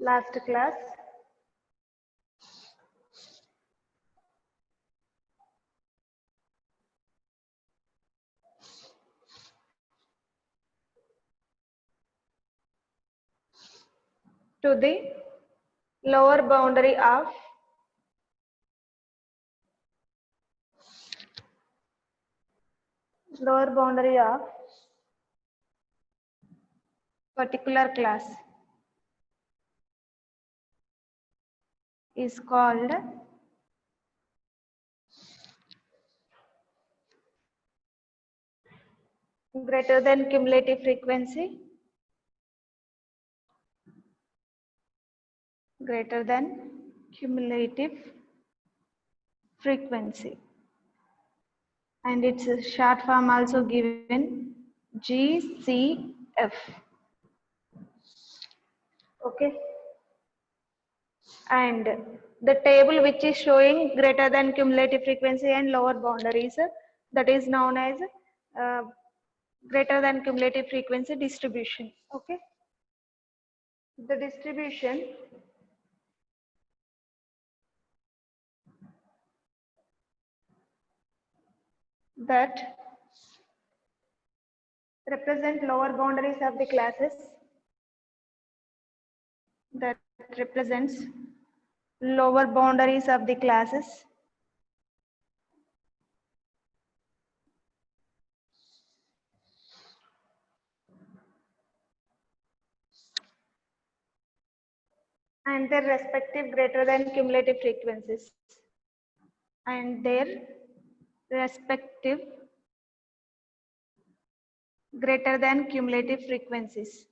last class. To the lower boundary of particular class is called greater than cumulative frequency, greater than cumulative frequency, and its short form also given GCF. Okay, and the table which is showing greater than cumulative frequency and lower boundaries, that is known as greater than cumulative frequency distribution. Okay, the distribution that represent lower boundaries of the classes, that represents lower boundaries of the classes and their respective greater than cumulative frequencies and their respective greater than cumulative frequencies.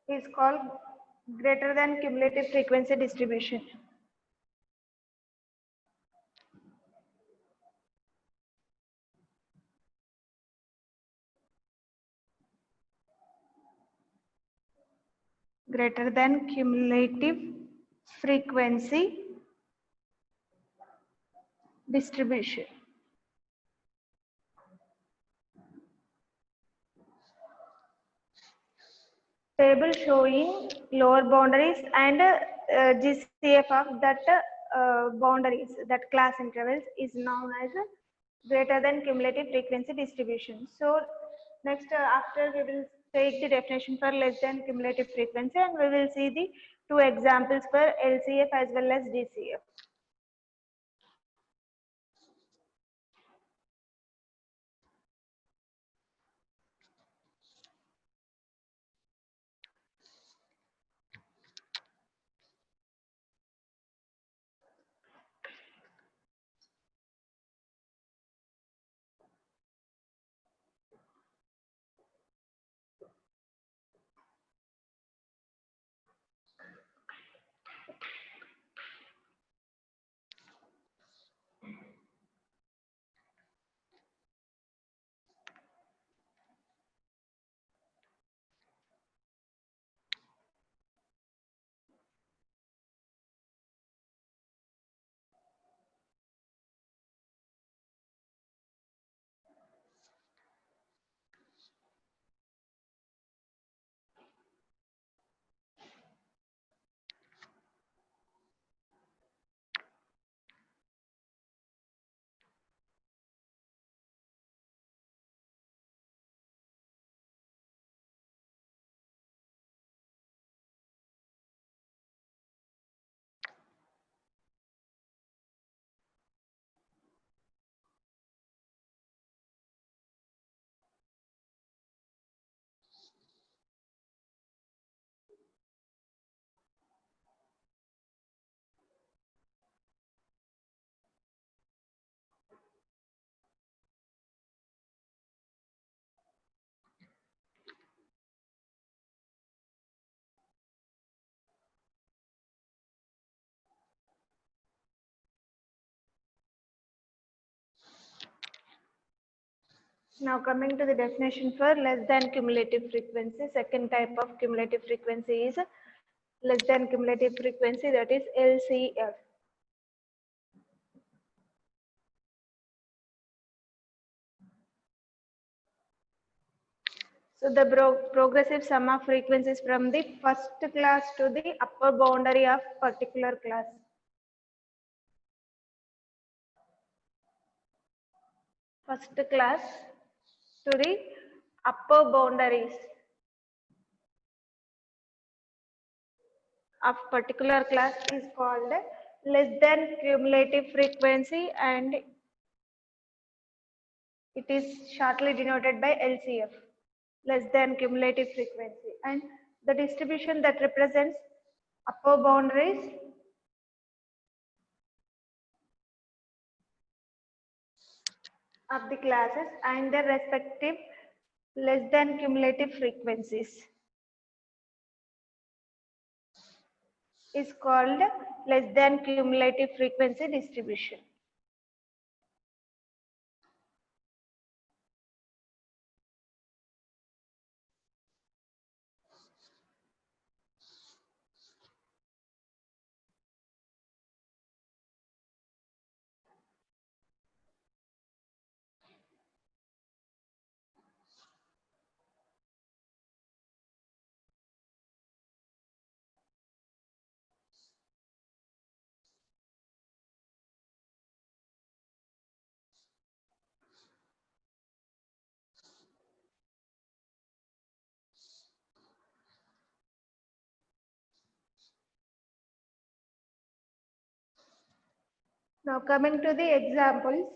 Is called greater than cumulative frequency distribution. Greater than cumulative frequency distribution. Table showing lower boundaries and GCF of that boundaries, that class intervals, is known as greater than cumulative frequency distribution. So next after we will take the definition for less than cumulative frequency, and we will see the two examples for LCF as well as DCF. Now coming to the definition for less than cumulative frequency, second type of cumulative frequency is less than cumulative frequency, that is LCF. So the progressive sum of frequencies from the first class to the upper boundary of particular class. First class to the upper boundaries of particular class is called less than cumulative frequency, and it is shortly denoted by LCF, less than cumulative frequency. And the distribution that represents upper boundaries of the classes and their respective less than cumulative frequencies is called less than cumulative frequency distribution. Now coming to the examples.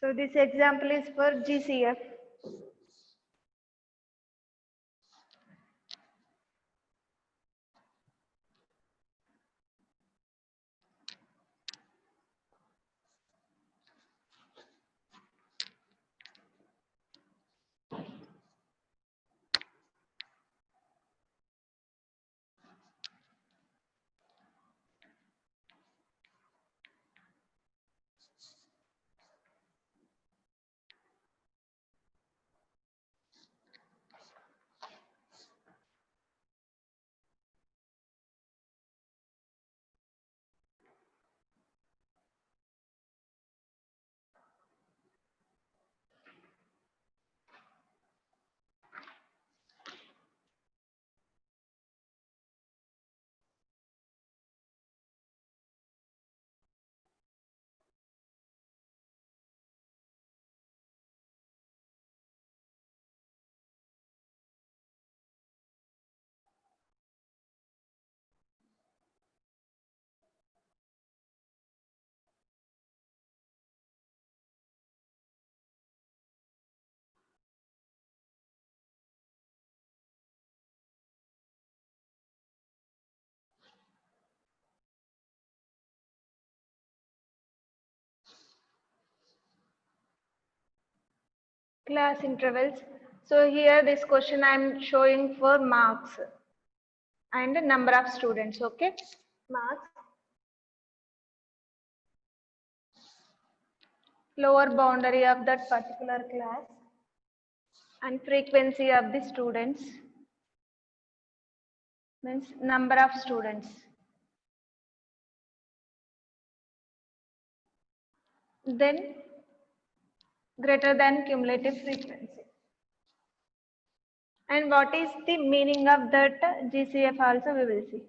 So this example is for GCF. Class intervals. So here this question I am showing for marks and number of students. Okay, marks, lower boundary of that particular class, and frequency of the students means number of students. Then greater than cumulative frequency. And what is the meaning of that GCF also we will see.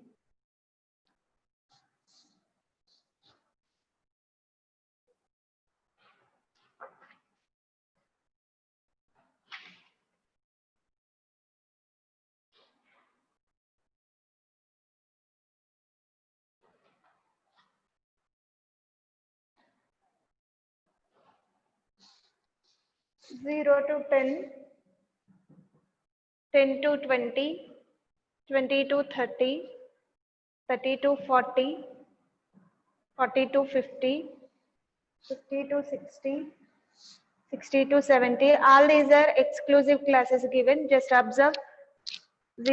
0 to 10, 10 to 20, 20 to 30, 30 to 40, 40 to 50, 50 to 60, 60 to 70. All these are exclusive classes given. Just observe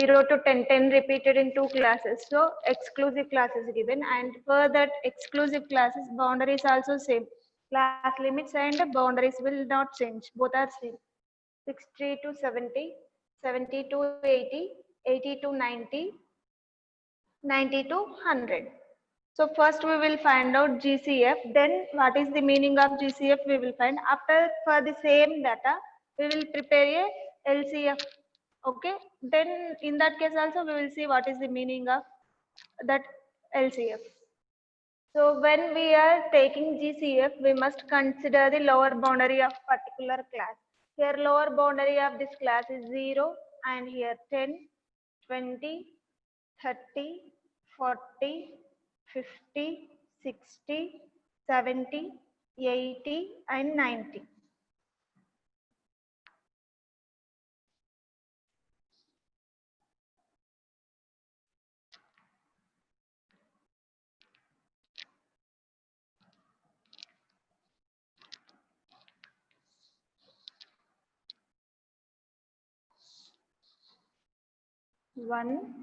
0 to 10, 10 repeated in two classes. So exclusive classes given, and for that exclusive classes, boundaries also same. Class limits and boundaries will not change. Both are same. 60 to 70, 70 to 80, 80 to 90, 90 to 100. So first we will find out GCF, then what is the meaning of GCF we will find. After for the same data, we will prepare a LCF. Okay, then in that case also we will see what is the meaning of that LCF. So when we are taking GCF, we must consider the lower boundary of particular class. Here lower boundary of this class is 0 and here 10, 20, 30, 40, 50, 60, 70, 80 and 90. One,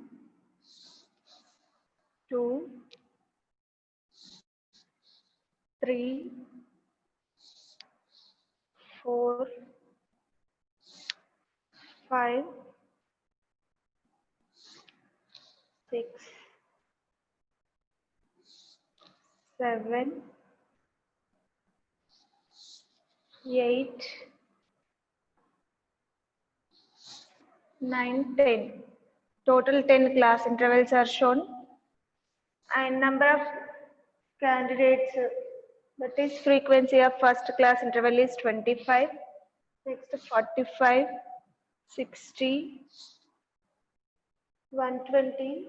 two, three, 4, 5, 6, 7, 8, 9, 10. Total 10 class intervals are shown and number of candidates, that is frequency of first class interval is 25, next 45, 60, 120,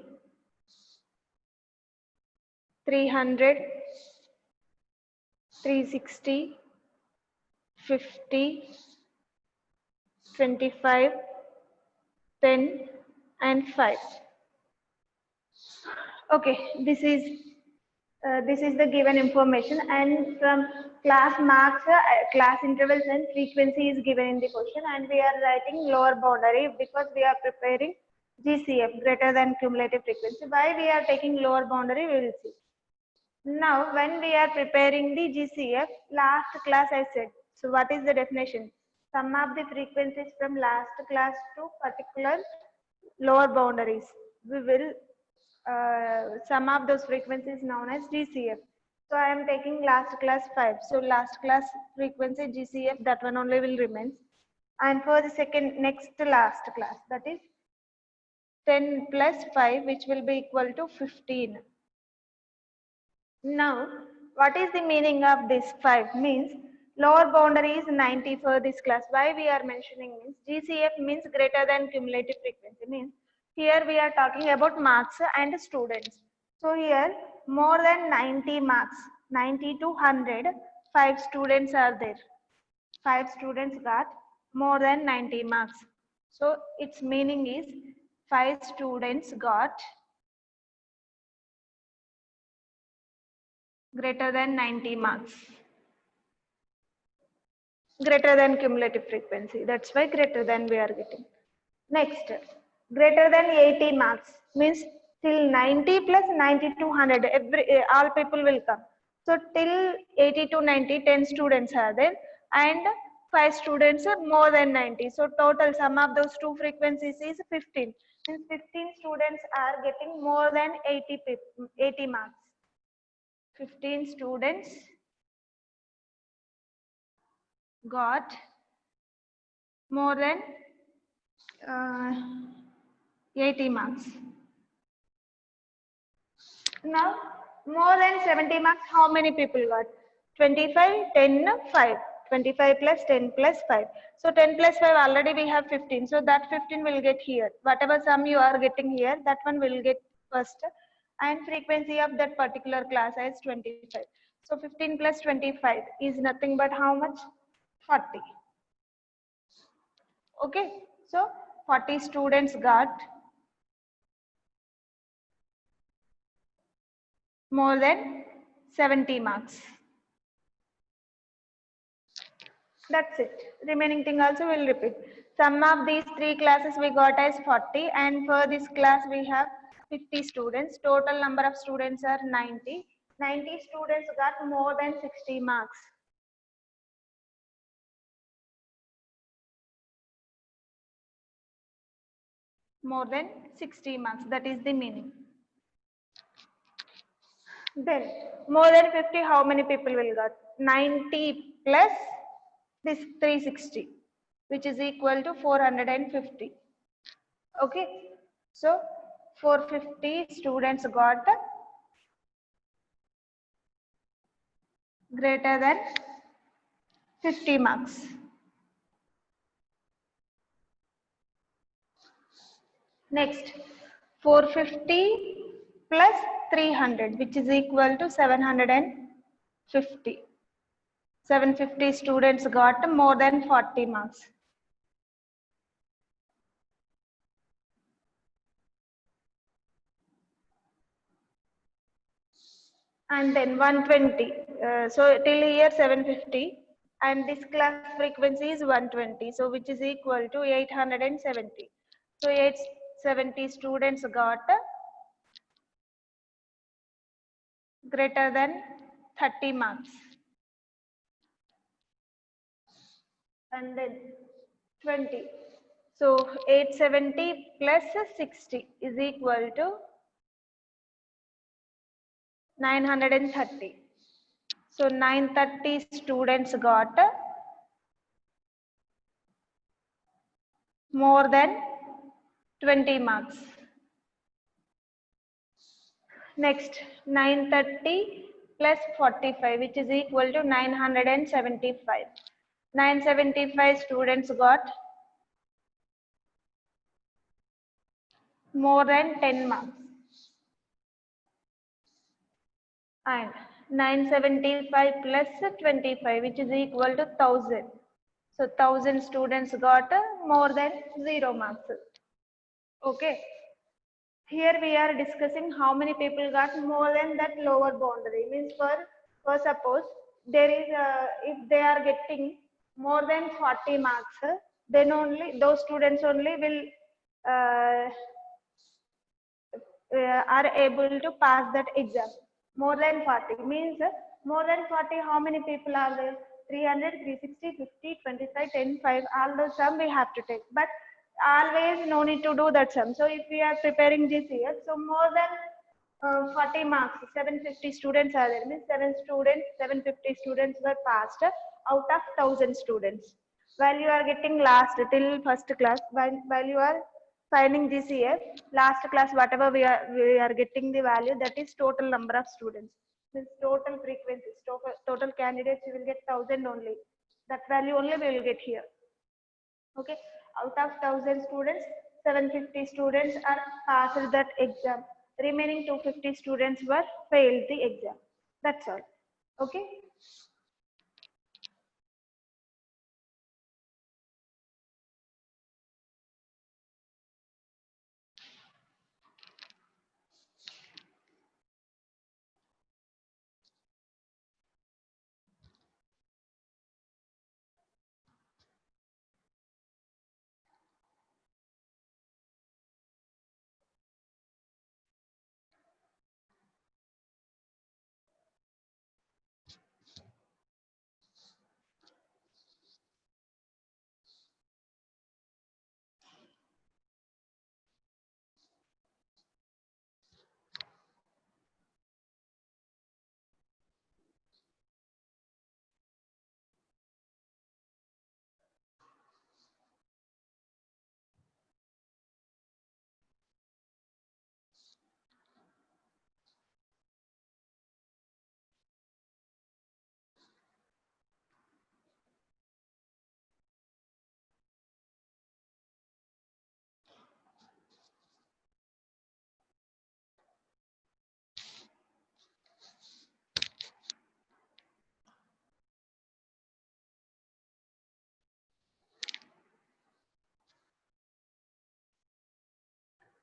300, 360, 50, 25, 10 and 5. Okay, this is the given information, and from class marks, class intervals and frequency is given in the question, and we are writing lower boundary because we are preparing GCF, greater than cumulative frequency. Why we are taking lower boundary, we will see. Now, when we are preparing the GCF, last class I said, so what is the definition? Sum of the frequencies from last class to particular lower boundaries. We will sum of those frequencies known as GCF. So I am taking last class 5. So last class frequency GCF, that one only will remain. And for the second next to last class, that is 10 plus 5, which will be equal to 15. Now, what is the meaning of this 5? Means lower boundary is 90 for this class. Why we are mentioning means GCF means greater than cumulative frequency. Means here we are talking about marks and students. So here more than 90 marks, 90 to 100, 5 students are there. 5 students got more than 90 marks. So its meaning is 5 students got greater than 90 marks, greater than cumulative frequency. That's why greater than we are getting. Next, greater than 80 marks means till 90 plus 90 to 100, all people will come. So till 80 to 90, 10 students are there and 5 students are more than 90. So total sum of those two frequencies is 15. Means 15 students are getting more than 80 marks. 15 students got more than 80 marks. Now, more than 70 marks, how many people got? 25, 10, 5. 25 plus 10 plus 5. So 10 plus 5 already we have 15. So that 15 will get here. Whatever sum you are getting here, that one will get first. And frequency of that particular class is 25. So 15 plus 25 is nothing but how much? 40. Okay. So 40 students got more than 70 marks. That's it. Remaining thing also will repeat. Sum of these three classes we got as 40, and for this class we have 50 students. Total number of students are 90. 90 students got more than 60 marks. more than 60 marks. That is the meaning. Then more than 50, how many people will got? 90 plus this 360, which is equal to 450. Okay, so 450 students got greater than 50 marks. Next, 450 plus 300, which is equal to 750. 750 students got more than 40 marks. And then 120. So till here 750, and this class frequency is 120. So which is equal to 870. So 870 students got greater than 30 marks. And then 20. So 870 plus 60 is equal to 930. So 930 students got more than 20 marks. Next, 930 plus 45, which is equal to 975. 975 students got more than 10 marks. And 975 plus 25, which is equal to 1000. So 1000 students got more than 0 marks. Okay. Here we are discussing how many people got more than that lower boundary. Means for suppose there is if they are getting more than 40 marks, then only those students only will uh, are able to pass that exam. More than 40 means more than 40, how many people are there? 300, 360, 50, 25, 10, 5, all those sum we have to take. But always no need to do that sum. So if we are preparing GCS, so more than 40 marks, 750 students are there. Means 750 students were passed out of 1000 students. While you are getting last till first class, while you are finding GCF, last class whatever we are getting the value, that is total number of students. Means total frequencies, total candidates, you will get 1000 only. That value only we will get here. Okay, out of 1000 students, 750 students are passed that exam. Remaining 250 students were failed the exam. That's all. Okay.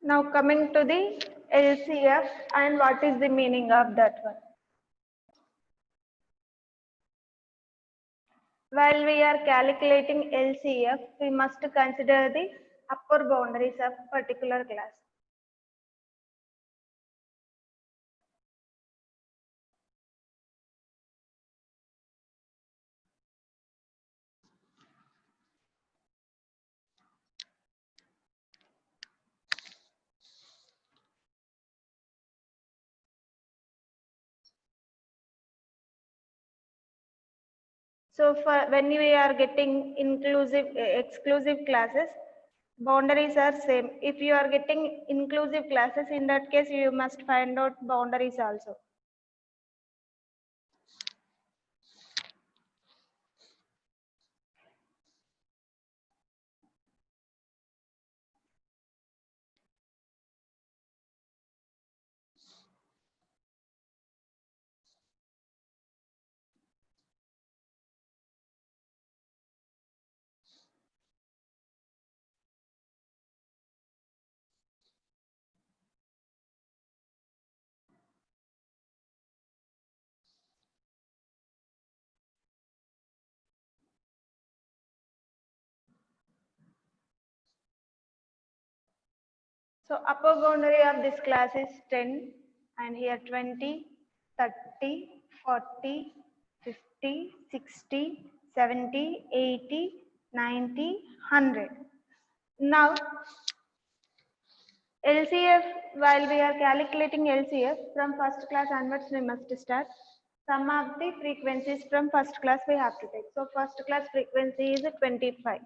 Now coming to the LCF and what is the meaning of that one. While we are calculating LCF, we must consider the upper boundaries of particular class. So for when we are getting inclusive, exclusive classes, boundaries are same. If you are getting inclusive classes, in that case, you must find out boundaries also. So upper boundary of this class is 10, and here 20, 30, 40, 50, 60, 70, 80, 90, 100. Now LCF, while we are calculating LCF from first class onwards, we must start. Some of the frequencies from first class we have to take. So first class frequency is 25.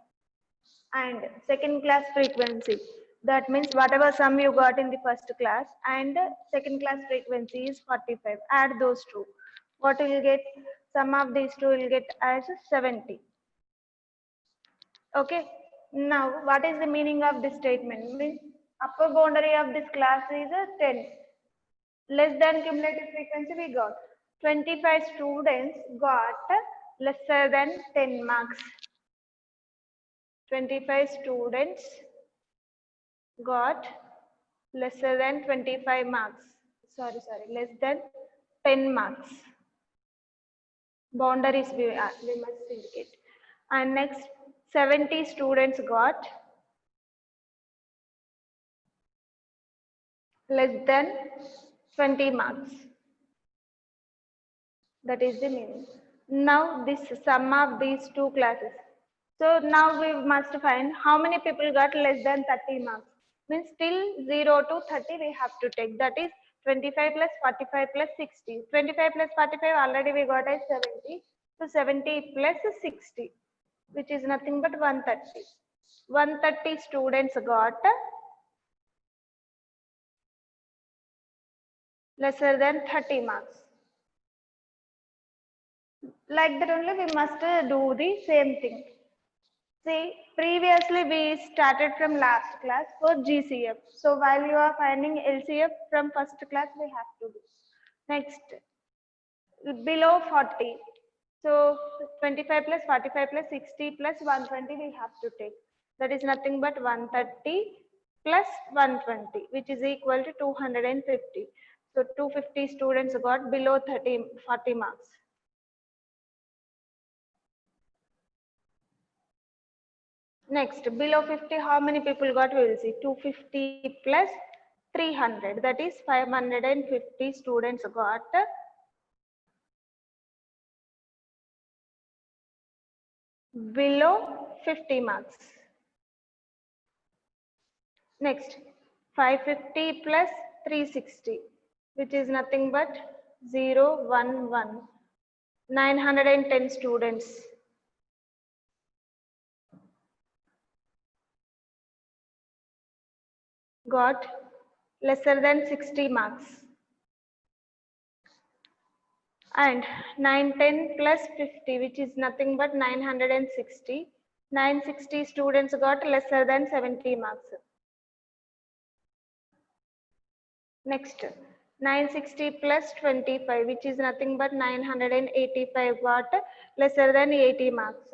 And second class frequency, that means whatever sum you got in the first class, and second class frequency is 45. Add those two, what will you get? Sum of these two will get as 70. Okay, now what is the meaning of this statement? Means upper boundary of this class is 10, less than cumulative frequency we got 25 students got lesser than 10 marks. 25 students got lesser than 25 marks. Sorry, less than 10 marks. Boundaries we must indicate. And next, 70 students got less than 20 marks. That is the meaning. Now this sum of these two classes. So now we must find how many people got less than 30 marks. Means still 0 to 30 we have to take. That is 25 plus 45 plus 60. 25 plus 45 already we got as 70. So 70 plus 60, which is nothing but 130. 130 students got lesser than 30 marks. Like that only we must do the same thing. See, previously we started from last class for GCF. So while you are finding LCF from first class, we have to do. Next, below 40. So 25 plus 45 plus 60 plus 120 we have to take. That is nothing but 130 plus 120, which is equal to 250. So 250 students got below 40 marks. Next, below 50, how many people got? We will see 250 plus 300, that is 550 students got below 50 marks. Next, 550 plus 360, which is nothing but 0, 1, 1. 910 students got lesser than 60 marks. And 910 plus 50, which is nothing but 960. 960 students got lesser than 70 marks. Next, 960 plus 25, which is nothing but 985 got lesser than 80 marks.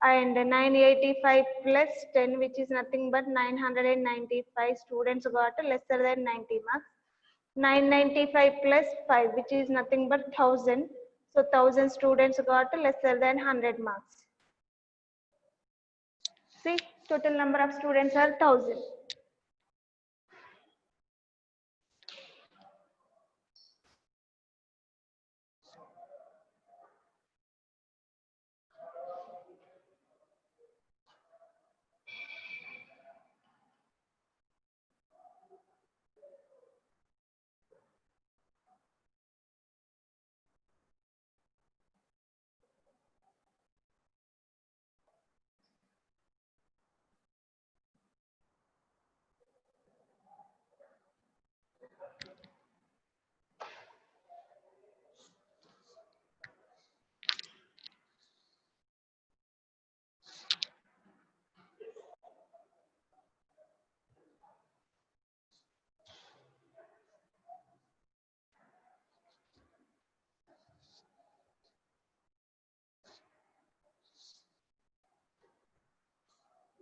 And 985 plus 10, which is nothing but 995 students got lesser than 90 marks. 995 plus 5, which is nothing but 1000. So 1000 students got lesser than 100 marks. See, total number of students are 1000.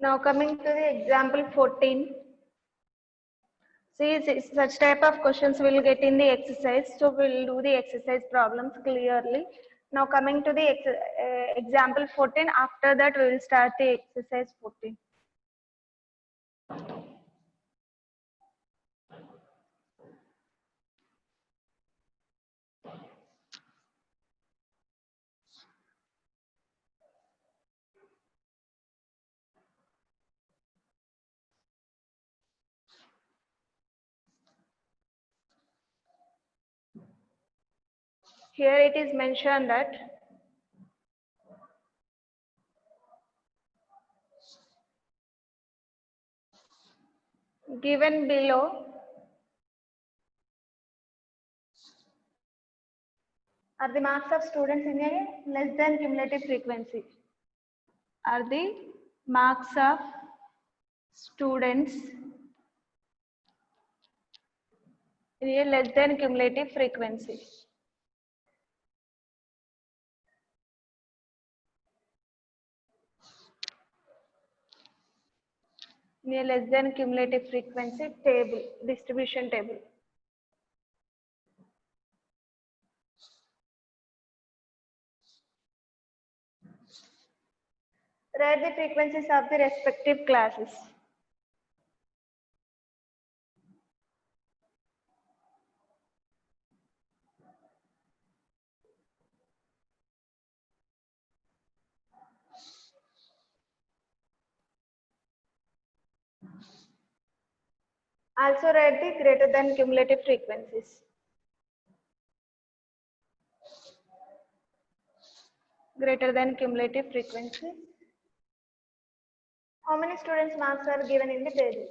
Now coming to the example 14. See, such type of questions will get in the exercise. So we'll do the exercise problems clearly. Now coming to the example 14. After that we will start the exercise 14. Here it is mentioned that given below are the marks of students in a less than cumulative frequency. Are the marks of students in a less than cumulative frequency. In a less than cumulative frequency table, distribution table. Write the frequencies of the respective classes. Also write the greater than cumulative frequencies. Greater than cumulative frequency. How many students marks are given in the table?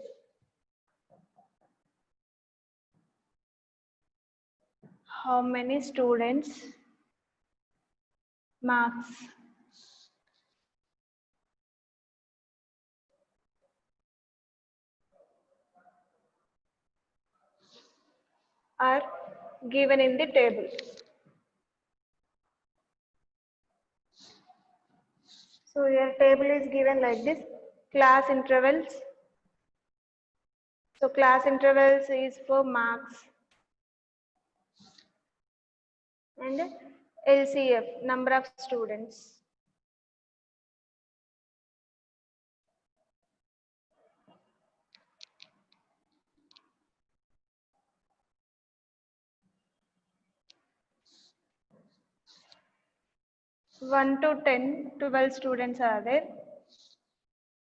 How many students marks are given in the table? So your table is given like this, class intervals. So class intervals is for marks and LCF, number of students. One to 10, 12 students are there,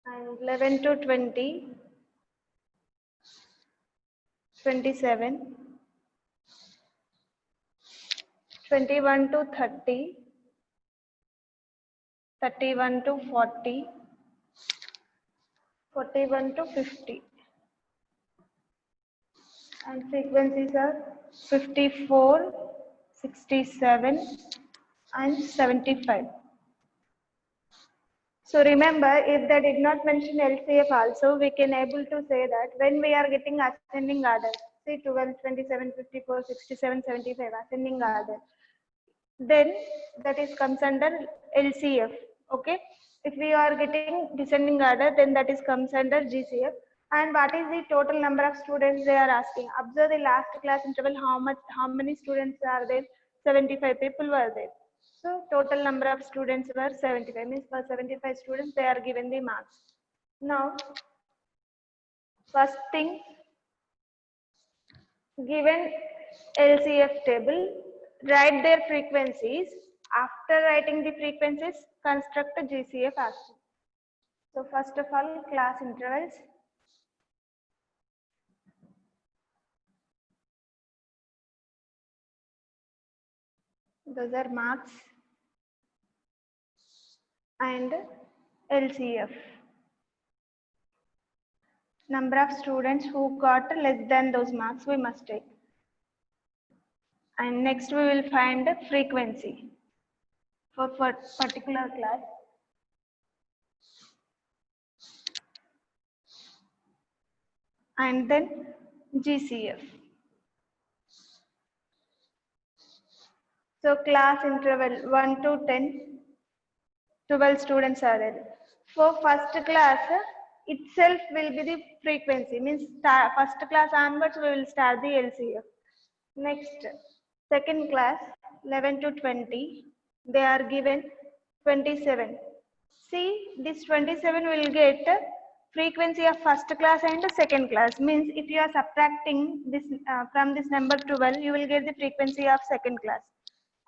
and 11 to 20, 27, 21 to 30, 31 to 40, 41 to 50. And frequencies are 54, 67, and 75. So remember, if they did not mention LCF also, we can able to say that when we are getting ascending order, say 12, 27, 54, 67, 75, ascending order, then that is comes under LCF. Okay. If we are getting descending order, then that is comes under GCF. And what is the total number of students they are asking? Observe the last class interval, how many students are there? 75 people were there. So total number of students were 75, means for 75 students they are given the marks. Now, first thing, given LCF table, write their frequencies. After writing the frequencies, construct a GCF action. So first of all, class intervals. Those are marks and LCF. Number of students who got less than those marks we must take. And next we will find the frequency for particular class. And then GCF. So class interval 1 to 10, 12 students are there. For first class itself will be the frequency, means first class onwards we will start the LCF. Next, second class 11 to 20, they are given 27. See, this 27 will get frequency of first class and second class. Means if you are subtracting this from this number 12, you will get the frequency of second class.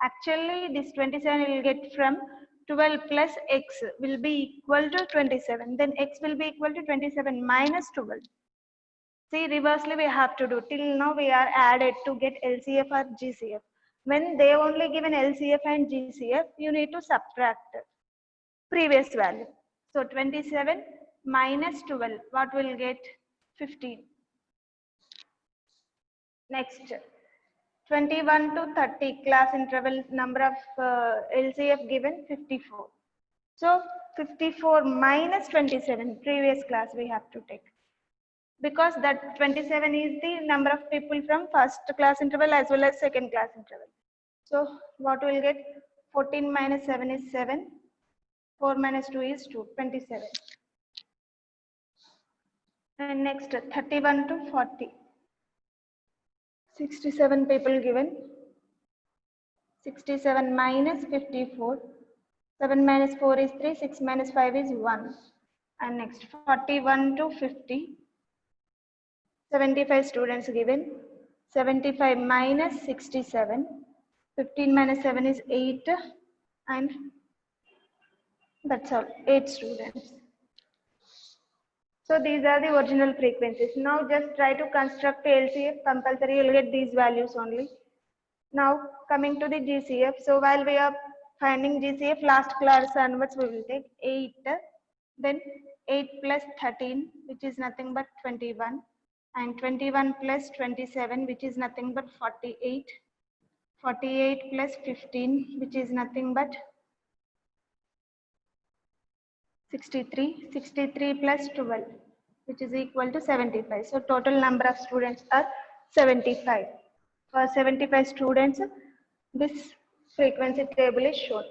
Actually, this 27 will get from 12 plus x will be equal to 27. Then x will be equal to 27 minus 12. See, reversely we have to do. Till now we are added to get LCF or GCF. When they only given LCF and GCF, you need to subtract previous value. So 27 minus 12, what will get? 15. Next, 21 to 30 class interval number of LCF given 54. So 54 minus 27, previous class we have to take. Because that 27 is the number of people from first class interval as well as second class interval. So what will get? 14 minus 7 is 7. 4 minus 2 is 2, 27. And next 31 to 40. 67 people given. 67 minus 54. 7 minus 4 is 3. 6 minus 5 is 1. And next 41 to 50. 75 students given. 75 minus 67. 15 minus 7 is 8. And that's all. 8 students. So these are the original frequencies. Now just try to construct LCF. Compulsory you'll get these values only. Now coming to the GCF. So while we are finding GCF, last class onwards we will take 8. Then 8 plus 13, which is nothing but 21. And 21 plus 27, which is nothing but 48. 48 plus 15, which is nothing but 63. 63 plus 12, which is equal to 75. So total number of students are 75. For 75 students, this frequency table is shown.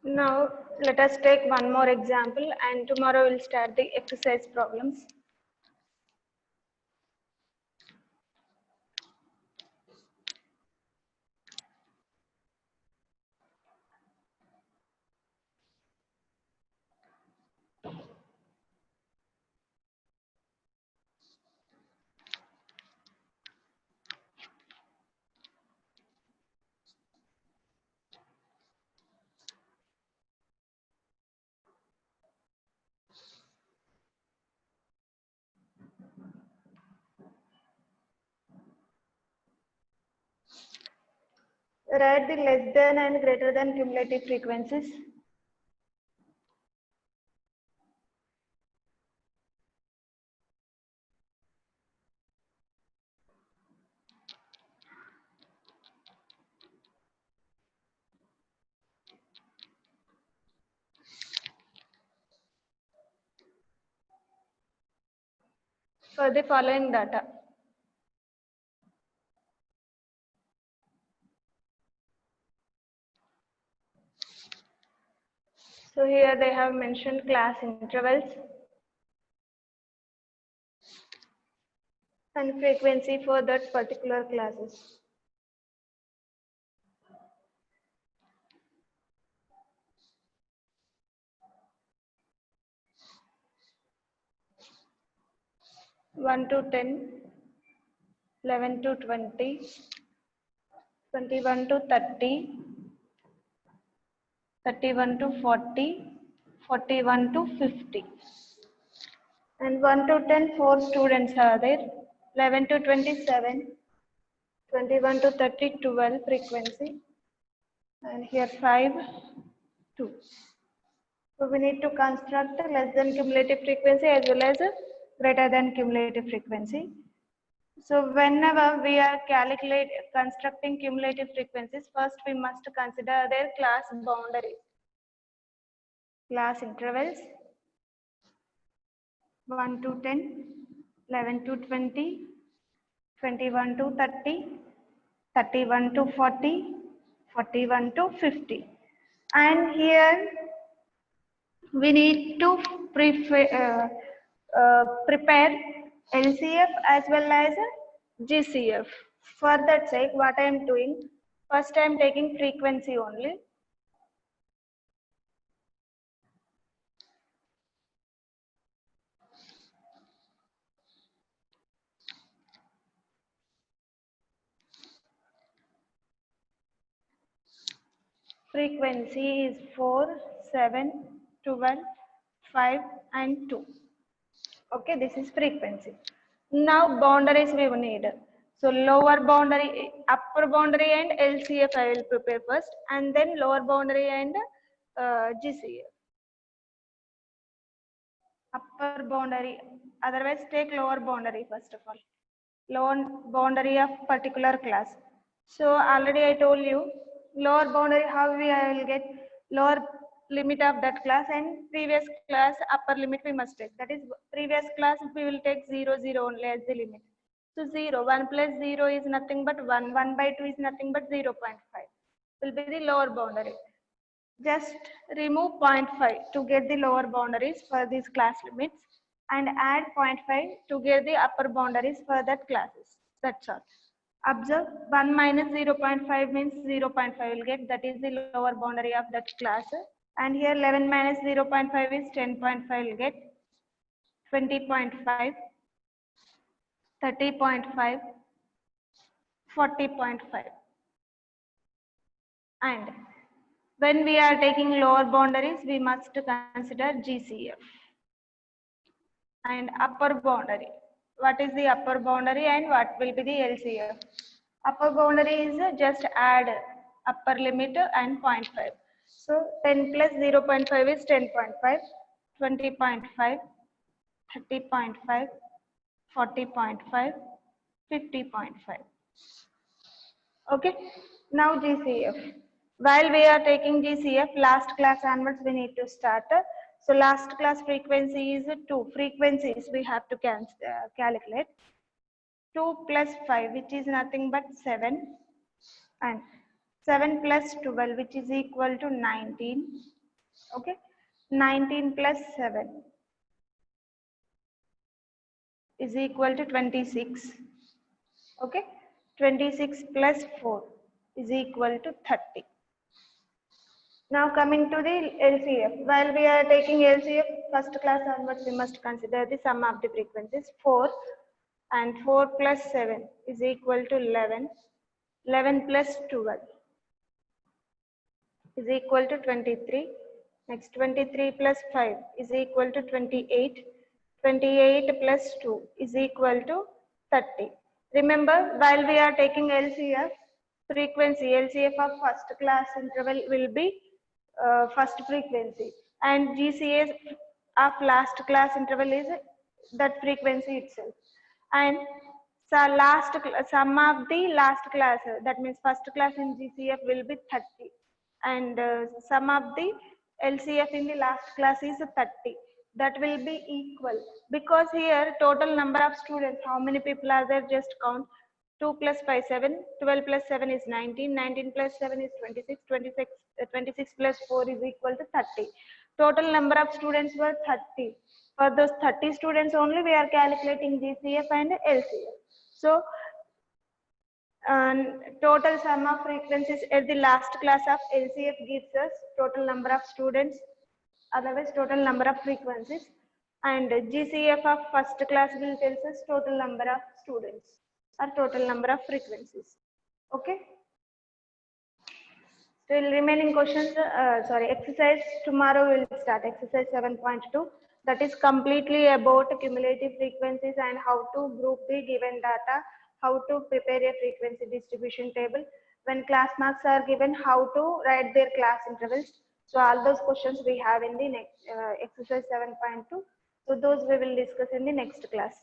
Now let us take one more example and tomorrow we'll start the exercise problems. Write the less than and greater than cumulative frequencies. For the following data. So here they have mentioned class intervals and frequency for that particular classes. One to 10, 11 to 20, 21 to 30, 31 to 40, 41 to 50. And 1 to 10, 4 students are there. 11 to 27, 21 to 30, 12 frequency. And here 5, 2. So we need to construct a less than cumulative frequency as well as a greater than cumulative frequency. So whenever we are constructing cumulative frequencies, first we must consider their class boundaries, class intervals 1 to 10, 11 to 20, 21 to 30, 31 to 40, 41 to 50. And here we need to prepare LCF as well as GCF. For that sake, what I am doing, first I am taking frequency only. Frequency is 4, 7, 12, 5 and 2. Okay, this is frequency. Now boundaries we need. So lower boundary, upper boundary and LCF I will prepare first, and then lower boundary and GCF. Upper boundary, otherwise take lower boundary first of all. Lower boundary of particular class. So already I told you, lower boundary how we will get lower limit of that class, and previous class upper limit we must take. That is previous class we will take 0, 0 only as the limit. So 0, 1 plus 0 is nothing but 1, 1 by 2 is nothing but 0.5 will be the lower boundary. Just remove 0.5 to get the lower boundaries for these class limits and add 0.5 to get the upper boundaries for that classes. That's all. Observe 1 minus 0.5 means 0.5 will get, that is the lower boundary of that class. And here 11 minus 0.5 is 10.5 will get, 20.5, 30.5, 40.5. And when we are taking lower boundaries, we must consider GCF. And upper boundary. What is the upper boundary and what will be the LCF? Upper boundary is just add upper limit and 0.5. So 10 plus 0.5 is 10.5, 20.5, 30.5, 40.5, 50.5. Okay, now GCF. While we are taking GCF, last class onwards we need to start. So last class frequency is 2. Frequencies we have to calculate. 2 plus 5, which is nothing but 7. And 7 plus 12, which is equal to 19. Okay, 19 plus 7 is equal to 26. Okay, 26 plus 4 is equal to 30. Now coming to the LCF. While we are taking LCF first class onwards, we must consider the sum of the frequencies. 4 and 4 plus 7 is equal to 11. 11 plus 12 is equal to 23. Next 23 plus 5 is equal to 28. 28 plus 2 is equal to 30. Remember, while we are taking LCF, frequency LCF of first class interval will be first frequency, and GCA of last class interval is that frequency itself. And so sum of the last class, that means first class in GCF will be 30, and sum of the LCF in the last class is 30. That will be equal, because here total number of students, how many people are there, just count. 2 plus 5, 7, 12 plus 7 is 19, 19 plus 7 is 26, 26 plus 4 is equal to 30. Total number of students were 30. For those 30 students only, we are calculating GCF and LCF. So, total sum of frequencies at the last class of LCF gives us total number of students, otherwise total number of frequencies, and GCF of first class will tell us total number of students or total number of frequencies. Okay. Still remaining questions, exercise tomorrow will start, exercise 7.2. That is completely about cumulative frequencies and how to group the given data, how to prepare a frequency distribution table. When class marks are given, how to write their class intervals. So all those questions we have in the next exercise 7.2. So those we will discuss in the next class.